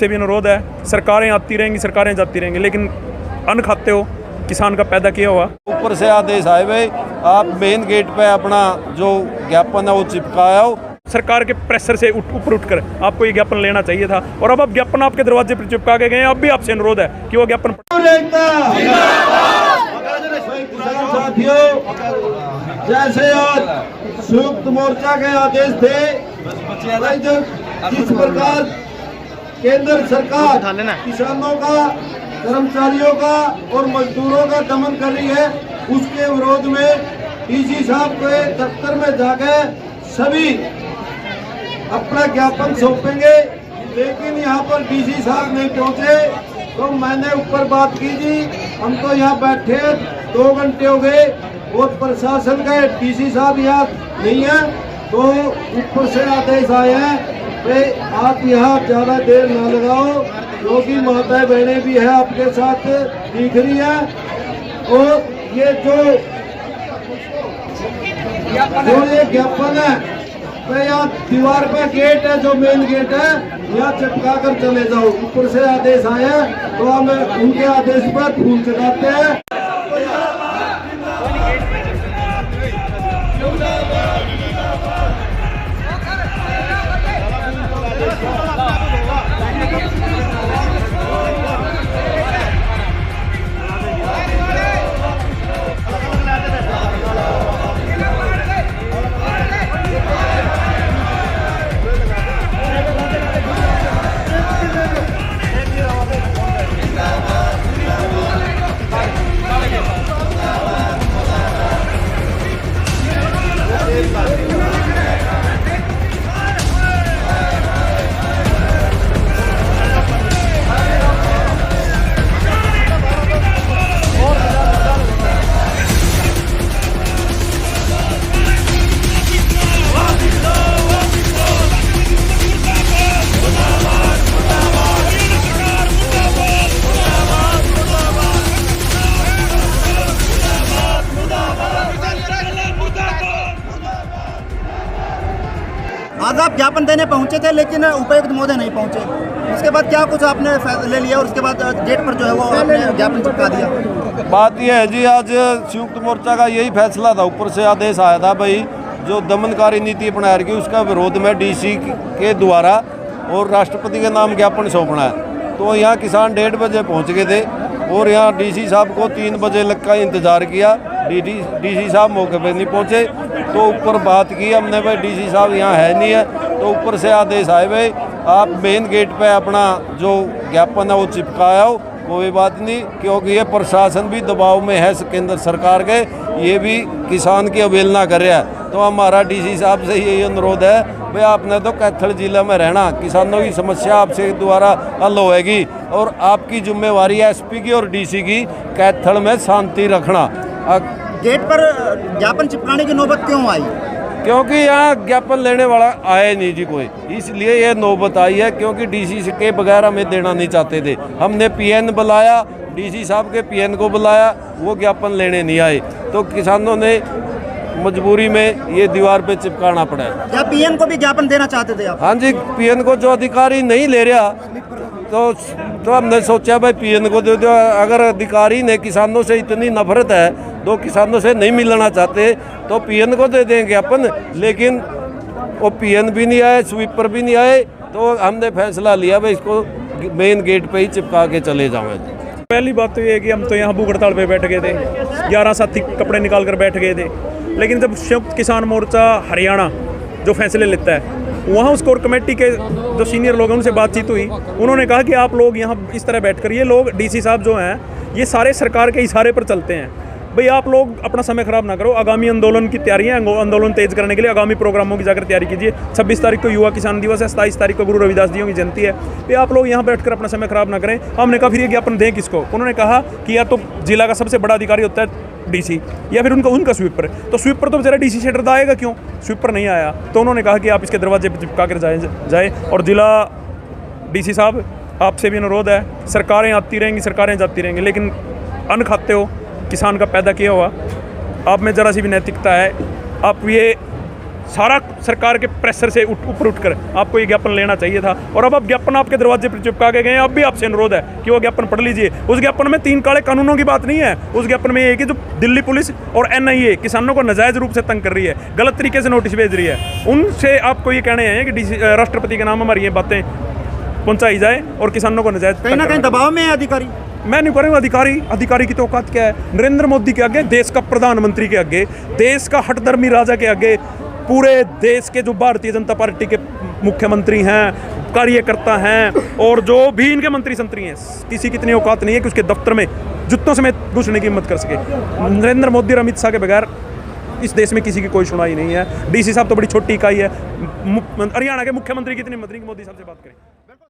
से भी अनुरोध है, सरकारें आती रहेंगी, सरकारें जाती रहेंगी, लेकिन अन्न खाते हो किसान का पैदा किया हुआ। ऊपर से आदेश आए भाई, आप मेन गेट पे अपना जो ज्ञापन है वो चिपकाया हो। सरकार के प्रेशर से ऊपर उठकर आपको ये ज्ञापन लेना चाहिए था, और अब आप ज्ञापन आपके दरवाजे पर चिपका के गए। अब भी आपसे अनुरोध है कि वो ज्ञापन। जैसे आज संयुक्त मोर्चा के आदेश थे, जिस प्रकार केंद्र सरकार किसानों का, कर्मचारियों का और मजदूरों का दमन कर रही है, उसके विरोध में डीसी साहब के दफ्तर में जाकर सभी अपना ज्ञापन सौंपेंगे। लेकिन यहाँ पर डीसी साहब नहीं पहुँचे, तो मैंने ऊपर बात की जी, हम तो यहाँ बैठे 2 घंटे हो गए और प्रशासन का डीसी साहब यहाँ नहीं है, तो ऊपर से आदेश आए हैं आप यहाँ ज्यादा देर ना लगाओ, क्योंकि माताएं बहनें भी है आपके साथ दिख रही है। और ये जो ये ज्ञापन है, तो यहाँ दीवार पे गेट है, जो मेन गेट है, यहाँ चिपका कर चले जाओ। ऊपर से आदेश आए हैं, तो हम उनके आदेश पर फूल चढ़ाते हैं। आज आप ज्ञापन देने पहुंचे थे, लेकिन उपायुक्त महोदय नहीं पहुंचे। उसके बाद क्या कुछ आपने ले लिया और उसके बाद गेट पर जो है वो आपने ज्ञापन चिपका दिया? बात यह है जी, आज संयुक्त मोर्चा का यही फैसला था। ऊपर से आदेश आया था भाई, जो दमनकारी नीति अपना रही उसका विरोध में डीसी के द्वारा और राष्ट्रपति के नाम ज्ञापन सौंपना है। तो यहाँ किसान 1:30 बजे पहुँच गए थे और यहाँ डीसी साहब को 3 बजे लग का इंतज़ार किया। डीसी साहब मौके पर नहीं पहुँचे, तो ऊपर बात की हमने भाई, डीसी साहब यहाँ है नहीं है, तो ऊपर से आदेश आए भाई, आप मेन गेट पे अपना जो ज्ञापन है वो चिपकाया हो। कोई बात नहीं, क्योंकि ये प्रशासन भी दबाव में है केंद्र सरकार के, ये भी किसान की अवहेलना कर रहा है। तो हमारा डीसी साहब से यही अनुरोध है भाई, आपने तो कैथल जिले में रहना, किसानों की समस्या आपसे द्वारा हल होएगी, और आपकी जिम्मेवारी है एसपी की और डीसी की कैथल में शांति रखना। गेट पर ज्ञापन चिपकाने की नौबत क्यों आई? क्योंकि यहाँ ज्ञापन लेने वाला आया नहीं जी कोई, इसलिए ये नौबत आई है। क्योंकि डीसी के बगैर हमें देना नहीं चाहते थे, हमने पीएन बुलाया, डीसी साहब के पीएन को बुलाया, वो ज्ञापन लेने नहीं आए, तो किसानों ने मजबूरी में ये दीवार पे चिपकाना पड़ा है। क्या पीएन को भी ज्ञापन देना चाहते थे आप? हाँ जी, पीएन को जो अधिकारी नहीं ले रहा, तो हमने सोचा भाई पीएन को दे दो। अगर अधिकारी ने किसानों से इतनी नफरत है, दो किसानों से नहीं मिलना चाहते, तो पीएन को दे देंगे अपन। लेकिन वो पीएन भी नहीं आए, स्वीपर भी नहीं आए, तो हमने फैसला लिया भाई इसको मेन गेट पे ही चिपका के चले जाएं। पहली बात तो ये है कि हम तो यहाँ भूख हड़ताल पे बैठ गए थे, 11 साथी कपड़े निकाल कर बैठ गए थे। लेकिन जब संयुक्त किसान मोर्चा हरियाणा जो फैसले लेता है, वहाँ उस कोर कमेटी के जो सीनियर लोग हैं उनसे बातचीत हुई। उन्होंने कहा कि आप लोग यहाँ इस तरह बैठकर, ये लोग डीसी साहब जो हैं ये सारे सरकार के इशारे पर चलते हैं। भाई आप लोग अपना समय खराब ना करो, आगामी आंदोलन की तैयारियां, आंदोलन तेज करने के लिए आगामी प्रोग्रामों की जाकर तैयारी कीजिए। 26 तारीख को युवा किसान दिवस है, 27 तारीख को गुरु रविदास जी की जयंती है। भाई आप लोग यहाँ बैठकर अपना समय खराब ना करें। हमने कहा फिर ये ज्ञापन दें किसको? उन्होंने कहा कि या तो जिला का सबसे बड़ा अधिकारी होता है डीसी, या फिर उनका स्वीपर। तो स्वीपर तो बेचारा डीसी से डरता आएगा क्यों? स्वीपर नहीं आया, तो उन्होंने कहा कि आप इसके दरवाजे पर चिपका कर जाए। और जिला डीसी साहब, आपसे भी अनुरोध है, सरकारें आती रहेंगी, सरकारें जाती रहेंगी, लेकिन अन्न खाते हो किसान का पैदा किया हुआ, आप में ज़रा सी भी नैतिकता है, आप ये सारा सरकार के प्रेशर से ऊपर उठकर आपको ये ज्ञापन लेना चाहिए था। और अब आप ज्ञापन आपके दरवाजे पर चिपका के गए, अब भी आपसे अनुरोध है कि वो ज्ञापन पढ़ लीजिए। उस ज्ञापन में 3 काले कानूनों की बात नहीं है, उस ज्ञापन में ये है कि जो दिल्ली पुलिस और NIA किसानों को नाजायज़ रूप से तंग कर रही है, गलत तरीके से नोटिस भेज रही है, उनसे आपको ये कहने हैं कि राष्ट्रपति के नाम हमारी ये बातें पहुँचाई जाए और किसानों को नाजायज़ कहीं ना कहीं दबाव में है अधिकारी। मैं नहीं करूँगा। अधिकारी की तो औकात क्या है? नरेंद्र मोदी के आगे, देश का प्रधानमंत्री के आगे, देश का हठधर्मी राजा के आगे, पूरे देश के जो भारतीय जनता पार्टी के मुख्यमंत्री हैं, कार्यकर्ता हैं और जो भी इनके मंत्री संतरी हैं, किसी की इतनी औकात नहीं है कि उसके दफ्तर में जूतों समेत घुसने की हिम्मत कर सके। नरेंद्र मोदी और अमित शाह के बगैर इस देश में किसी की कोई सुनाई नहीं है। DC साहब तो बड़ी छोटी इकाई है। हरियाणा के मुख्यमंत्री की इतनी हिम्मत नहीं कि मोदी साहब से बात करें।